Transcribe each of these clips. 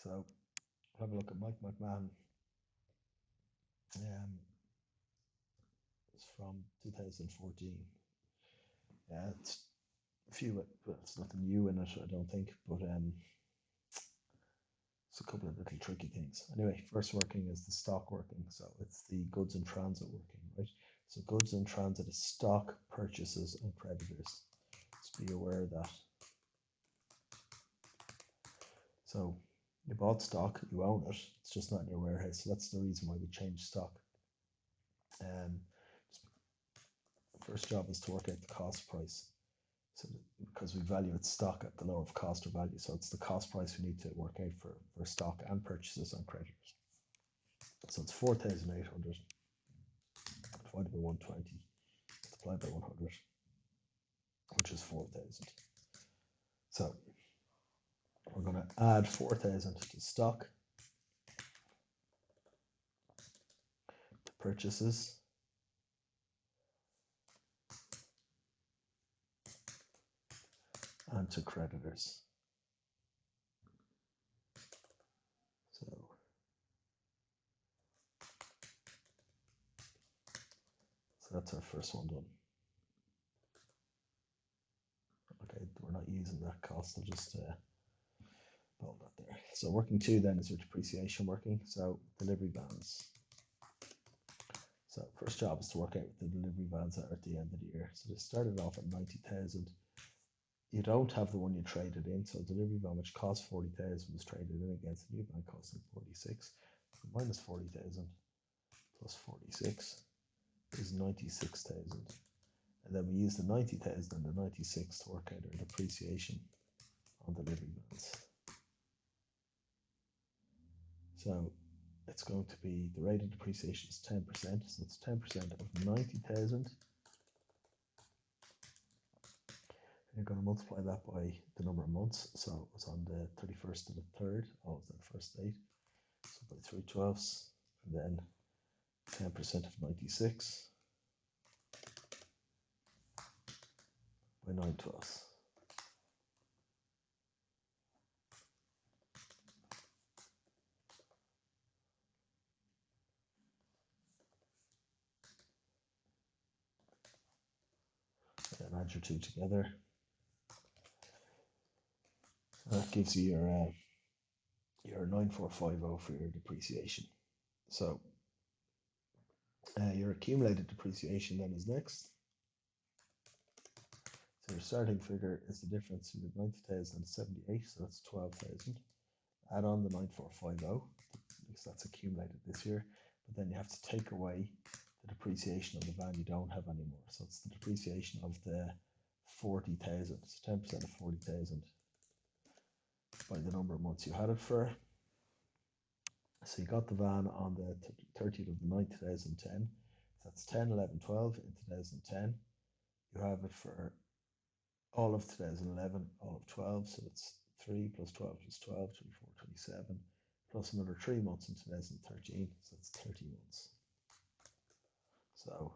So have a look at McMahon. It's from 2014. It's a few, but it's nothing new in it, I don't think. But it's a couple of little tricky things. Anyway, first working is the stock working. So it's the goods in transit working, right? So goods in transit is stock, purchases, and creditors. Just be aware of that. So you bought stock, you own it, it's just not in your warehouse. So that's the reason why we changed stock. First job is to work out the cost price. So because we value its stock at the lower of cost or value. So it's the cost price we need to work out for stock and purchases and creditors. So it's 4,800 divided by 120 multiplied by 100, which is 4,000. So we're going to add 4,000 to stock, to purchases, and to creditors. So that's our first one done. Okay, we're not using that cost, I'll just hold that there. So working two then is your depreciation working. So delivery vans. So first job is to work out what the delivery vans are at the end of the year. So they started off at 90,000. You don't have the one you traded in. So delivery van which cost 40,000 was traded in against the new van costing 46. So minus 40,000 plus 46 is 96,000. And then we use the 90,000 and the 96 to work out our depreciation on delivery vans. So it's going to be, the rate of depreciation is 10%, so it's 10% of 90,000. You're going to multiply that by the number of months, so it was on the 31st of the 3rd, always that first date, so by 3/12, and then 10% of 96 by 9/12. And add your two together. And that gives you your 9450 for your depreciation. So your accumulated depreciation then is next. So your starting figure is the difference between 90,000 and 78, so that's 12,000. Add on the 9450 because that's accumulated this year, but then you have to take away the depreciation of the van you don't have anymore. So it's the depreciation of the 40,000. So 10% of 40,000 by the number of months you had it for. So you got the van on the 30th of the 9th, 2010. That's 10, 11, 12 in 2010. You have it for all of 2011, all of 12. So it's 3 plus 12 plus 12, 24, 27, plus another 3 months in 2013. So it's 30 months. So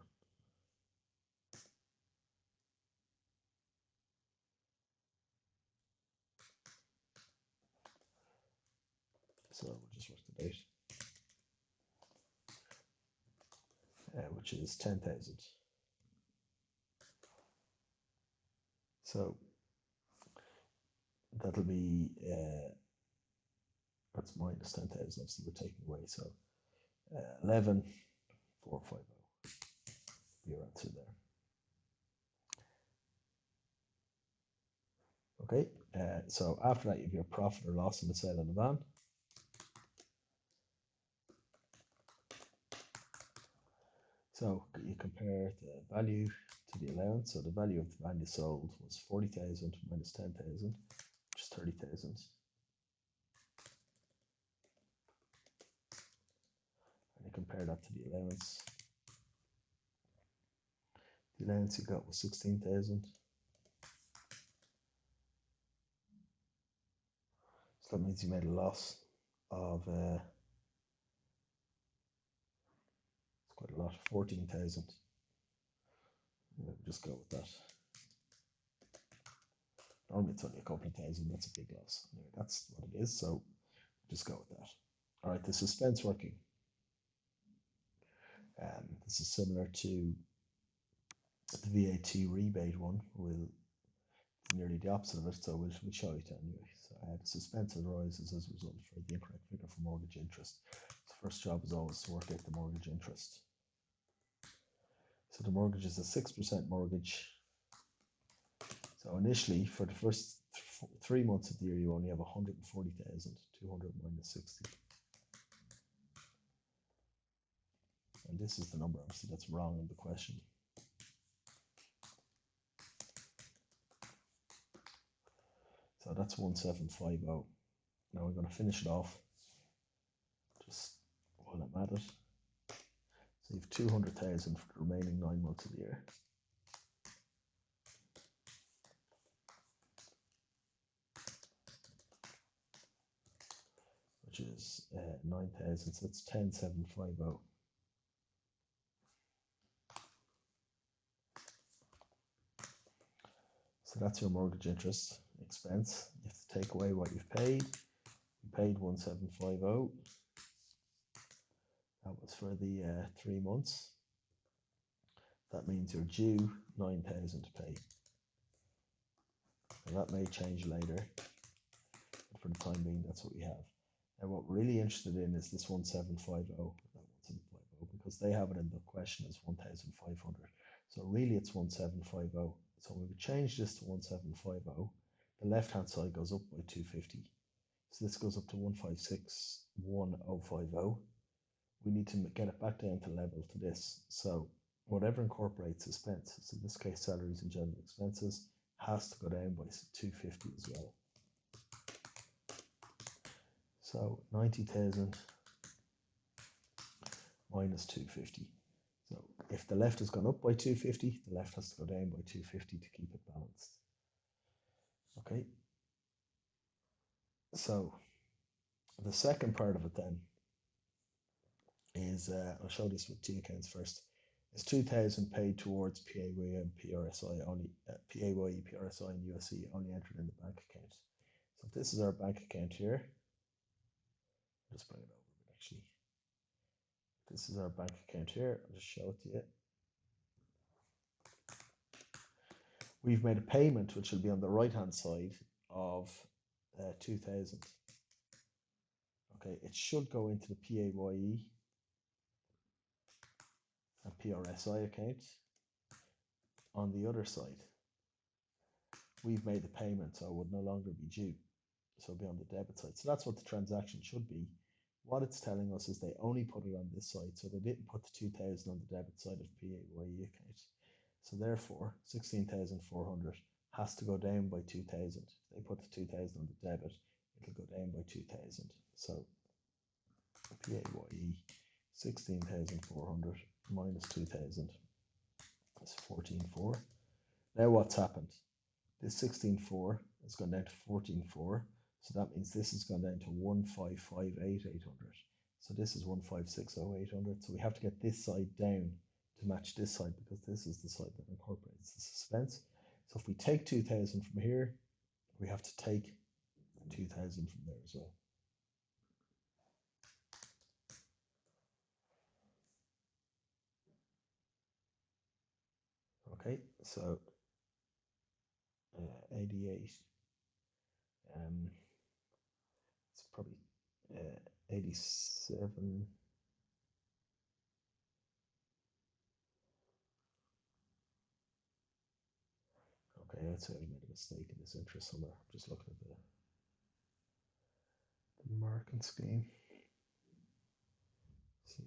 we'll just work the date, which is 10,000. So that'll be, that's minus 10,000, obviously we're taking away. So 11,450 be your answer there. Okay, so after that you have your profit or loss on the sale of the van. So you compare the value to the allowance. So the value of the van you sold was 40,000 minus 10,000, which is 30,000. And you compare that to the allowance. The allowance you got was 16,000. So that means you made a loss of, it's quite a lot, 14,000. Just go with that. Normally it's only a couple of thousand, that's a big loss. Anyway, that's what it is. So Just go with that. All right, the suspense working. This is similar to the VAT rebate one. We'll nearly the opposite of it, so we'll show it anyway. So the suspense arises as a result for the incorrect figure for mortgage interest. So first job is always to work out the mortgage interest. So the mortgage is a 6% mortgage. So initially, for the first 3 months of the year, you only have 140,000, 200 minus 60. And this is the number, obviously that's wrong in the question. So that's 1750. Now we're going to finish it off just while I'm at it. So you have 200,000 for the remaining 9 months of the year. Which is 9,000, so that's 10,750. So that's your mortgage interest expense. You have to take away what you've paid. You paid 1750. That was for the 3 months. That means you're due 9,000 to pay. And that may change later, but for the time being, that's what we have. Now, what we're really interested in is this 1750, because they have it in the question as 1,500. So really, it's 1750. So when we change this to 1750, the left-hand side goes up by 250. So this goes up to 1561050. We need to get it back down to level to this. So whatever incorporates suspense, so in this case salaries and general expenses, has to go down by 250 as well. So 90,000 minus 250. So if the left has gone up by 250, the left has to go down by 250 to keep it balanced. Okay. So the second part of it then is, I'll show this with two accounts first. It's 2,000 paid towards PAYE and PRSI only, PAYE, PRSI and USC only entered in the bank account. So this is our bank account here. I'll just bring it over a bit actually. This is our bank account here. I'll just show it to you. We've made a payment which will be on the right hand side of 2,000. Okay, it should go into the PAYE and PRSI account. On the other side, we've made the payment, so it would no longer be due. So it'll be on the debit side. So that's what the transaction should be. What it's telling us is they only put it on this side, so they didn't put the 2,000 on the debit side of PAYE account. So therefore, 16,400 has to go down by 2,000. If they put the 2,000 on the debit, it'll go down by 2,000. So PAYE 16,400 minus 2,000 is 14,400. Now what's happened? This 16,400 has gone down to 14,400. So that means this has gone down to 1,558,800. So this is 1,560,800. So we have to get this side down to match this side, because this is the side that incorporates the suspense. So if we take 2,000 from here, we have to take 2,000 from there as well. Okay, so 88. It's probably 87. Okay, I'd say I made a mistake in this interest somewhere. I'm just looking at the marking scheme. So,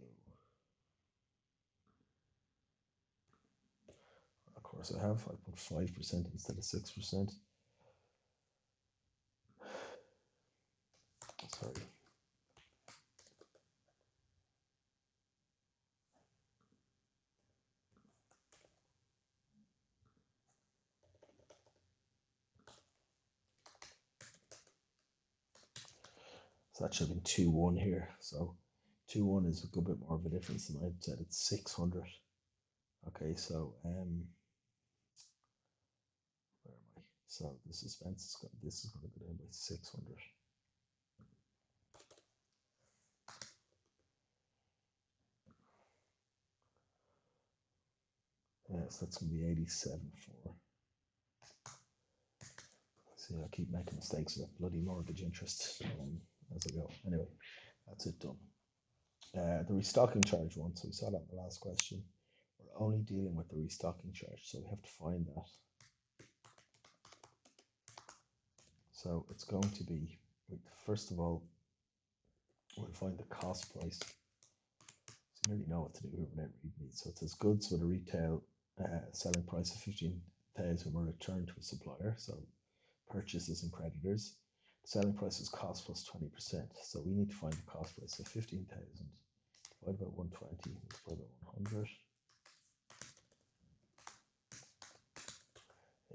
of course I have. I put 5% instead of 6%. Sorry. So that should have been 2-1 here. So 2-1 is a good bit more of a difference than I'd said. It's 600. Okay, so where am I? So the suspense is this is going to go down by 600. So that's going to be 87.4. See, I keep making mistakes with that bloody mortgage interest as I go. Anyway, that's it done. The restocking charge one, so we saw that in the last question. We're only dealing with the restocking charge, so we have to find that. So it's going to be, first of all, we'll find the cost price. So you nearly know what to do here without reading these. So it says goods with a retail selling price of 15,000 were returned to a supplier. So purchases and creditors. The selling price is cost plus 20%. So we need to find the cost price of 15,000 divided by 120 divided by 100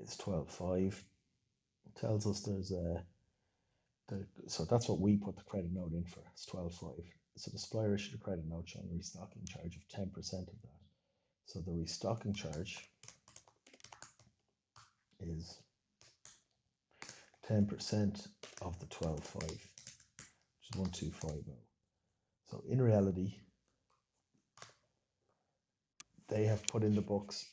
is 12.5. It tells us there's a so that's what we put the credit note in for. It's 12.5. So the supplier issued a credit note showing a restocking charge of 10% of that. So the restocking charge is 10% of the 12.5, which is 1250. So in reality, they have put in the books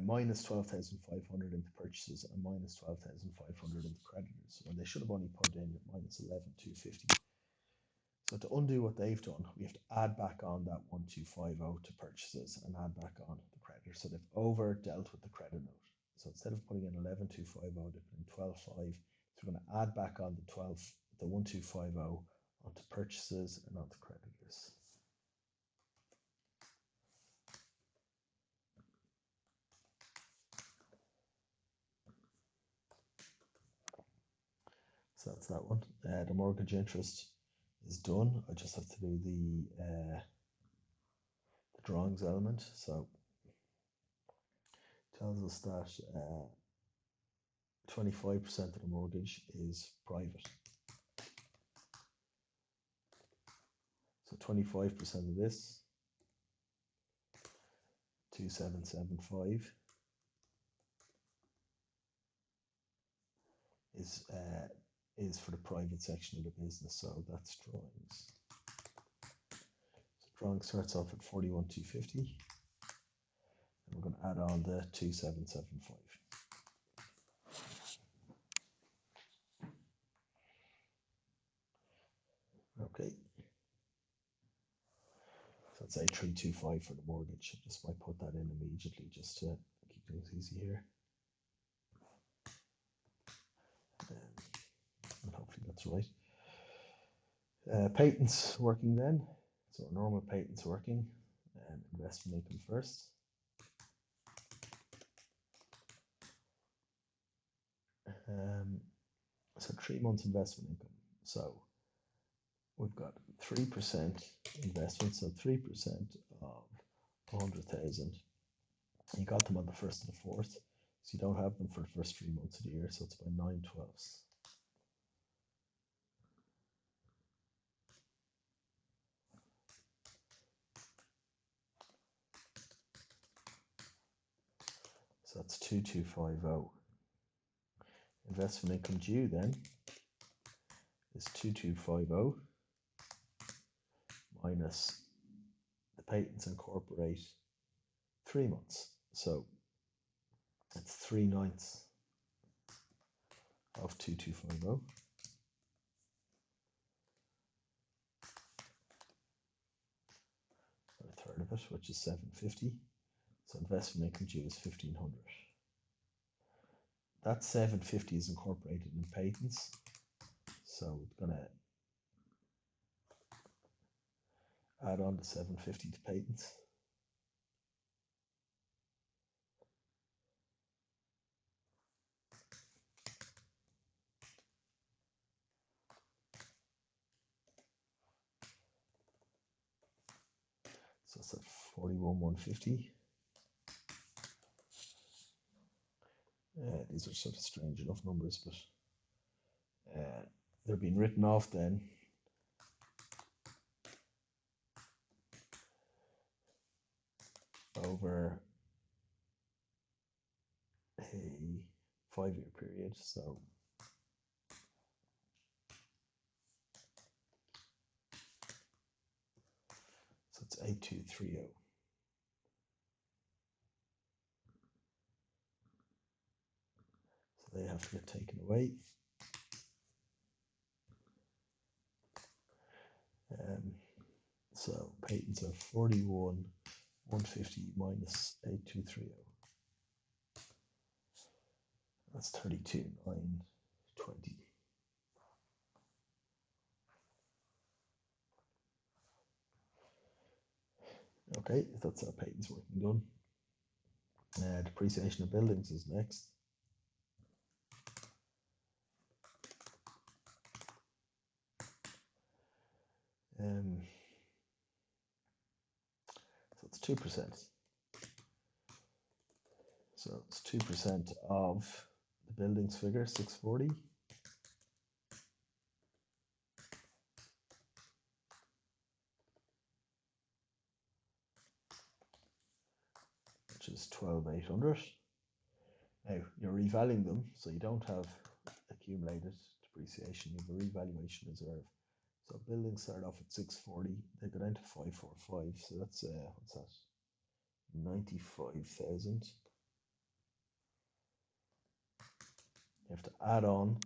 minus 12,500 into purchases and minus 12,500 into creditors, when they should have only put in minus 11,250. So to undo what they've done, we have to add back on that 1250 to purchases and add back on the creditors. So they've over dealt with the credit note. So instead of putting in 11,250, they put in 12.5. So we're going to add back on the 1250 onto purchases and onto creditors. So that's that one. The mortgage interest is done. I just have to do the drawings element. So it tells us that 25% of the mortgage is private. So 25% of this, 2,775, is for the private section of the business. So that's drawings. So drawing starts off at 41,250, and we're going to add on the 2,775. Okay. So let's say 325 for the mortgage. I just might put that in immediately just to keep things easy here. And hopefully that's right. Patents working then. So normal patents working. Investment income first. So 3 months investment income. So we've got 3% investment, so 3% of 100,000. You got them on the 1st and the 4th, so you don't have them for the first 3 months of the year, so it's by 9/12. So that's 2,250. Investment income due then is 2,250 minus the patents incorporate 3 months. So it's 3/9 of 2,250. A third of it, which is 750. So investment income due is 1,500. That 750 is incorporated in patents. So we're going to add on the 750 to patents. So it's at 41,150. These are sort of strange enough numbers, but they're being written off then over a 5-year period. So it's 8,230. they have to get taken away. So patents are 41, 150 minus 8230. That's 32, 9, 20. Okay, that's our patents working done. Depreciation of buildings is next. So it's 2%. So it's 2% of the buildings figure, 640. Which is 12,800. Now you're revaluing them, so you don't have accumulated depreciation, you have a revaluation reserve. So buildings start off at 640, they go down to 545, so that's what's that? 95,000. You have to add on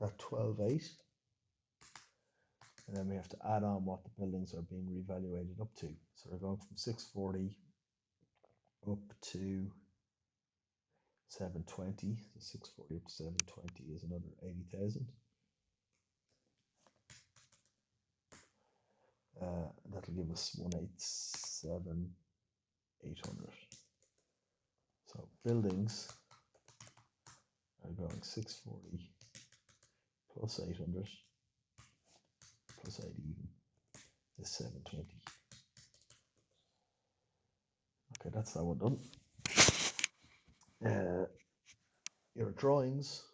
that 12,800, and then we have to add on what the buildings are being revaluated up to. So we're going from 640 up to 720. So 640 up to 720 is another 80,000. That'll give us 187,800. So buildings are going 640 plus 800 plus 80 even is 720. Okay, that's that one done. Your drawings.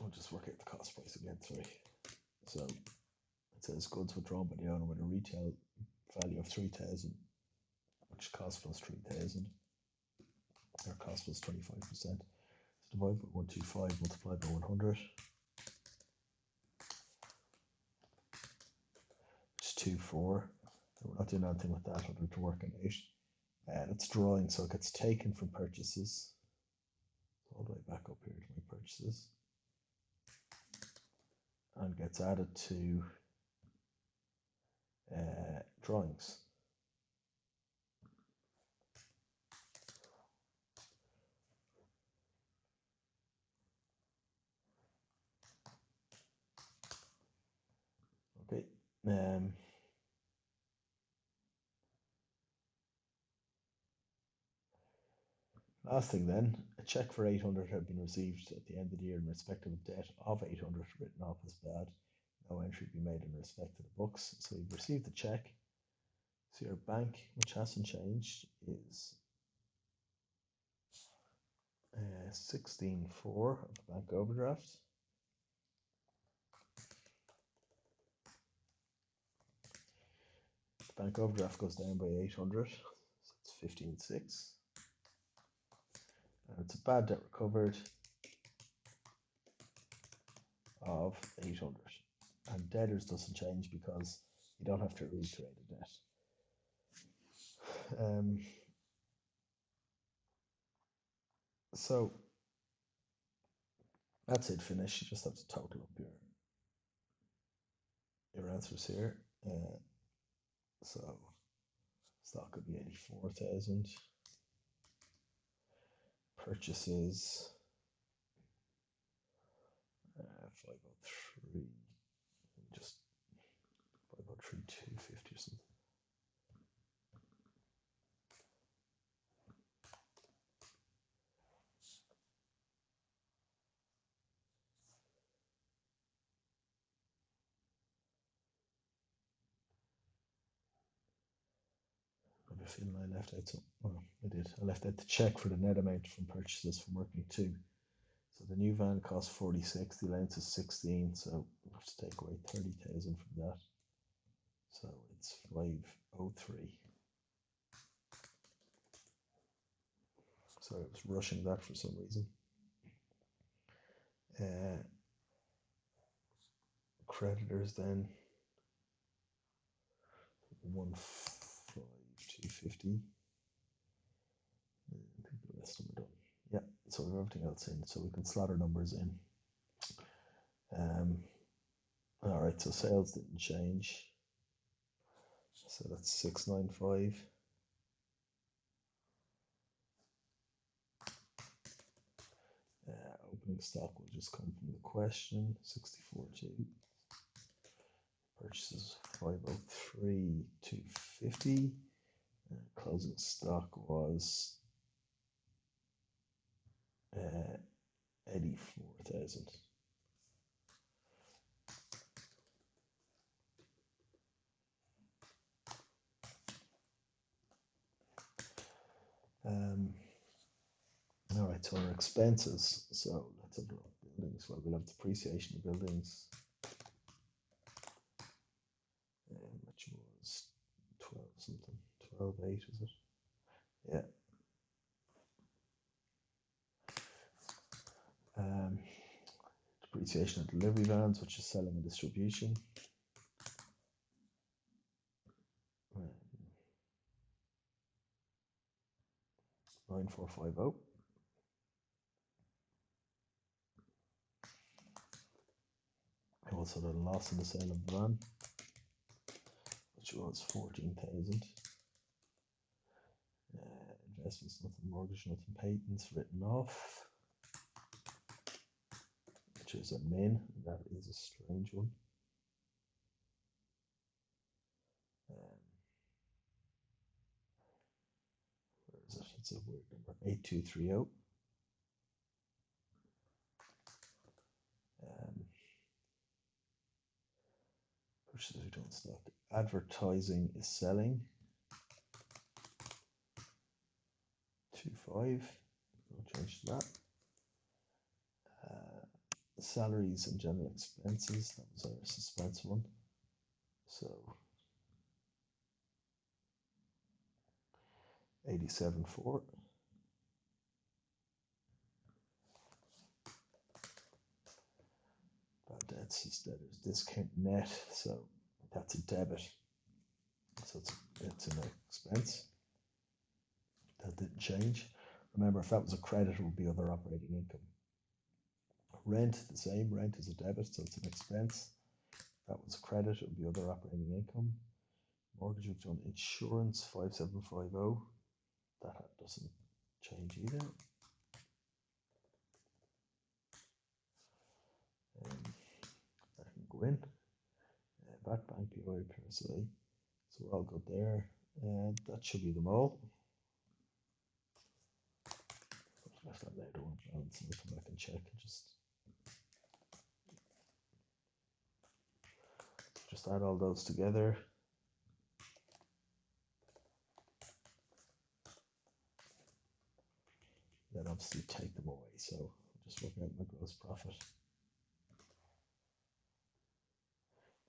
We'll just work out the cost price again, sorry. So it says goods withdrawn by the owner with a retail value of 3,000, which cost plus 3,000, or cost plus 25%. So divide by 125 multiplied by 100, which is 24. We're not doing anything with that other to work it out. And it's drawing, so it gets taken from purchases. All the way back up here to my purchases. And gets added to drawings. Okay. Last thing then, a check for 800 had been received at the end of the year in respect of a debt of 800 written off as bad. No entry be made in respect to the books. So you've received the check. So your bank, which hasn't changed, is 16.4 of the bank overdraft. The bank overdraft goes down by 800, so it's 15.6. And it's a bad debt recovered of 800. And debtors doesn't change because you don't have to recreate a debt. So that's it, finished. You just have to total up your answers here. So stock could be 84,000. Purchases 503, just 503, 250 or something. I have a feeling I left out some. Well, I did. I left out the check for the net amount from purchases from working 2. So the new van cost 46, the allowance is 16, so I have to take away 30,000 from that. So it's 503. So I was rushing that for some reason. Creditors then 1 250. I think the rest of them are done. Yeah, so we have everything else in, so we can slot our numbers in. All right, so sales didn't change. So that's 695. Opening stock will just come from the question, 64.2. Purchases 503,250. Closing stock was 84,000. All right, so our expenses. So let's have a look. Buildings. Well, we'll have depreciation of buildings, which was 12 something, 12.8 is it? Yeah. Depreciation of delivery vans, which is selling and distribution. 9450. Also the loss in the sale of the van, which was 14,000. Investments, nothing. Mortgage, nothing. Patents written off, which is a min. That is a strange one. Where is it? It's a weird number. 8230. Purchases we don't stock. Advertising is selling. 25. No change to that. Salaries and general expenses. That was our suspense one. So 87.4. Bad debts is debtors discount net. So that's a debit. So it's an expense. That didn't change. Remember, if that was a credit, it would be other operating income. Rent, the same. Rent is a debit, so it's an expense. If that was a credit, it would be other operating income. Mortgage, we've done. Insurance, 5750. That doesn't change either. That can go in. Back bank, POI, PSA. So we're all good there. And that should be them all. I've left that later one balance, and I'll come back and check and just add all those together. Then obviously take them away. So just work out my gross profit.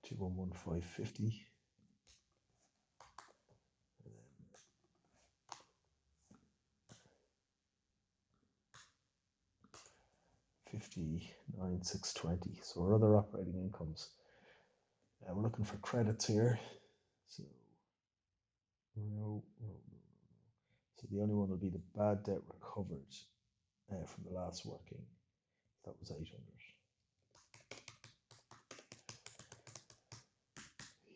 211,550. 59,620. So our other operating incomes. We're looking for credits here. So no. So the only one will be the bad debt recovered from the last working. That was 800.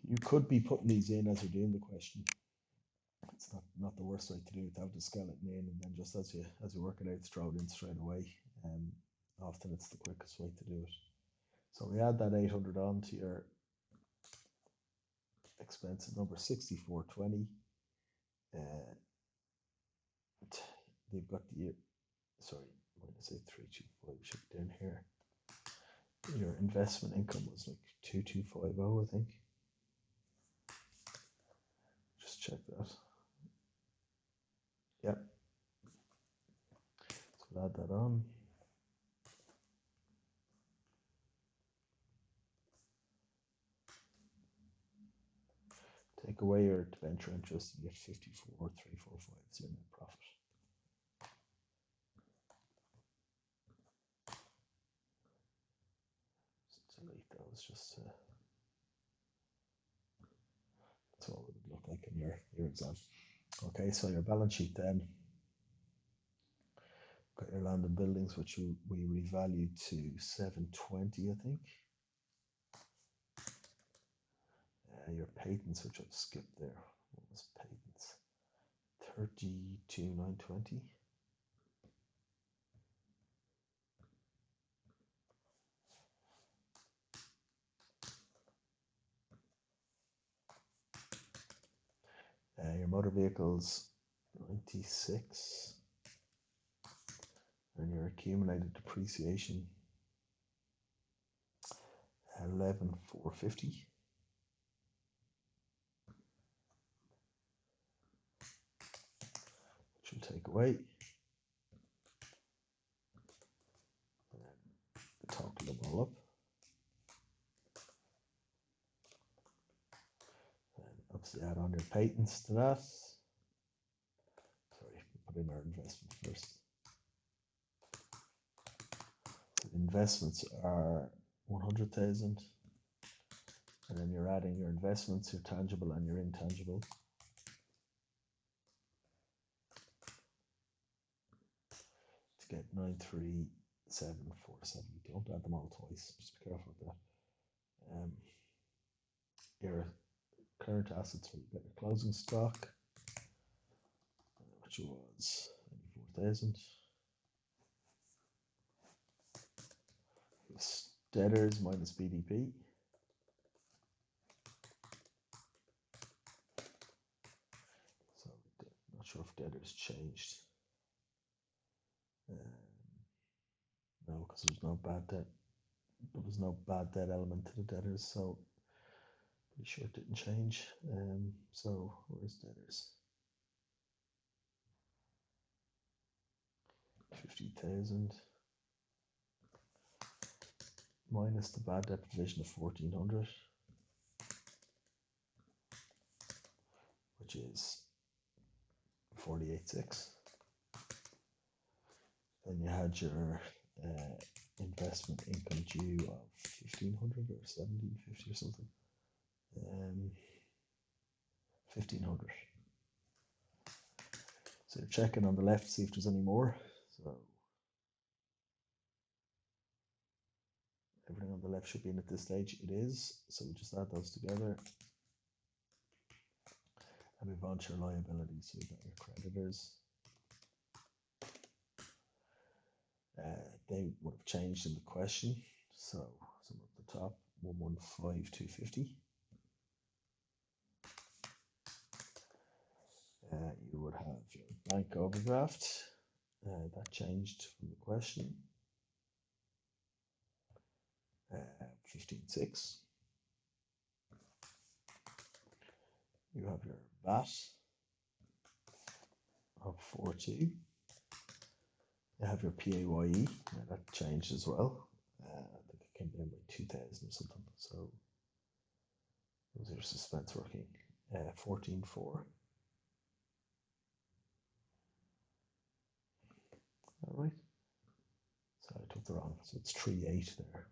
You could be putting these in as you're doing the question. It's not the worst way to do it. To have the skeleton in, and then just as you work it out, throw it in straight away. Often it's the quickest way to do it. So we add that 800 on to your expense number 6420. They've got the year. Sorry, minus 8325 should be down here. Your investment income was like 2250, I think. Just check that. Yep. So we'll add that on. Take away your debenture interest, you get 54,345. It's your net profit. So delete those. Just that's what it would look like in your exam. Okay, so your balance sheet then, got your land and buildings, which we revalued to 720, I think. Your patents, which I've skipped there. What was patents? 32,920. Your motor vehicles, 96. And your accumulated depreciation, 11,450. Which will take away. Total them all up. And obviously add on your patents to that. Sorry, put in our investment first. So investments are 100,000. And then you're adding your investments, your tangible and your intangible. To get 93747. Don't add them all twice. Just be careful with that. Your current assets, will get your closing stock, which was 94,000. Debtors minus BDP. So not sure if debtors changed. No, because there's no bad debt. There was no bad debt element to the debtors, so pretty sure it didn't change. So where's debtors? 50,000 minus the bad debt provision of 1,400, which is 48,600. Then you had your investment income due of 1,500 or 1,750 or something. 1,500. So you're checking on the left, see if there's any more. So everything on the left should be in at this stage. It is. So we just add those together and move on to your liabilities. So you've got your creditors. They would have changed in the question. So some at the top, 115,250. You would have your bank overdraft. That changed from the question. 15,600. You have your VAT of 4,200. You have your PAYE. That changed as well. I think it came down by 2,000 or something. So those are your suspense working. 14,400. All right. So I took the wrong. So it's 3,800 there.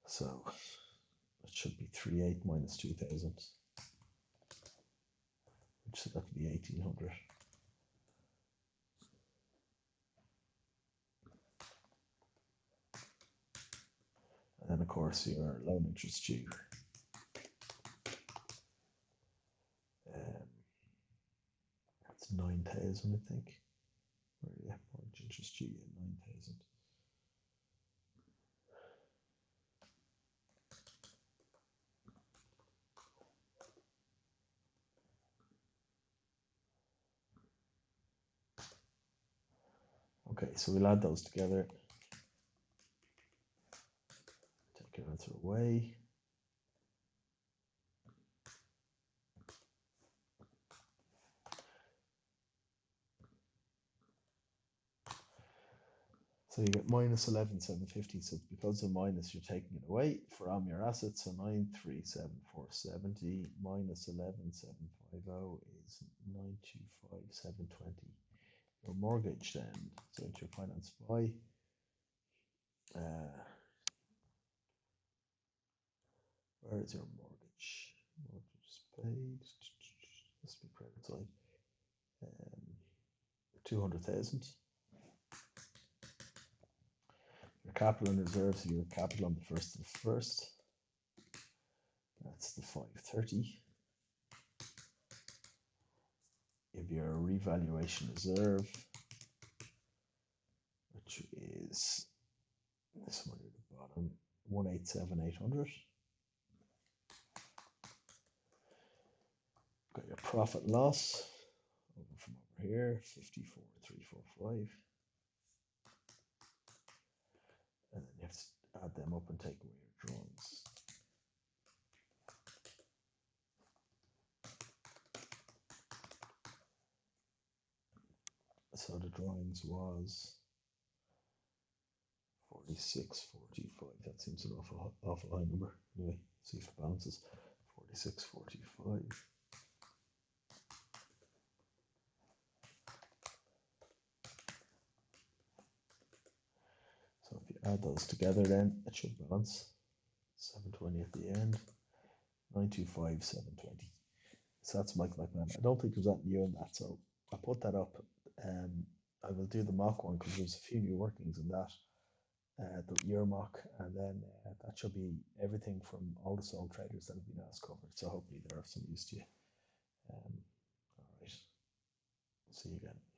So it should be 3,800 minus 2,000, which so that would be 1,800. And then of course your loan interest due. That's 9,000, I think. Or yeah, mortgage interest due, 9,000. Okay, so we'll add those together. Take your answer away. So you get minus 11,750. So because of minus, you're taking it away from your assets. So 937,470 minus 11,750 is 925,720. Your mortgage then, so it's your finance by. Where is your mortgage? Mortgage is paid. has to be credit side. 200,000. Your capital and reserves, your capital on the first of the first. That's the 530. If your revaluation reserve, which is this one at the bottom, 187,800. Got your profit and loss over from over here, 54,345. And then you have to add them up and take away your drawings. So the drawings was 46.45. That seems an awful high number. Anyway, see if it balances. 46.45. So if you add those together, then it should balance. 720 at the end. 925, 720. So that's Michael McMahon. I don't think there's that new in that, so I'll put that up. I will do the mock one because there's a few new workings in that. The year mock, and then that should be everything from all the sole traders that have been asked covered. So hopefully they're of some use to you. All right. See you again.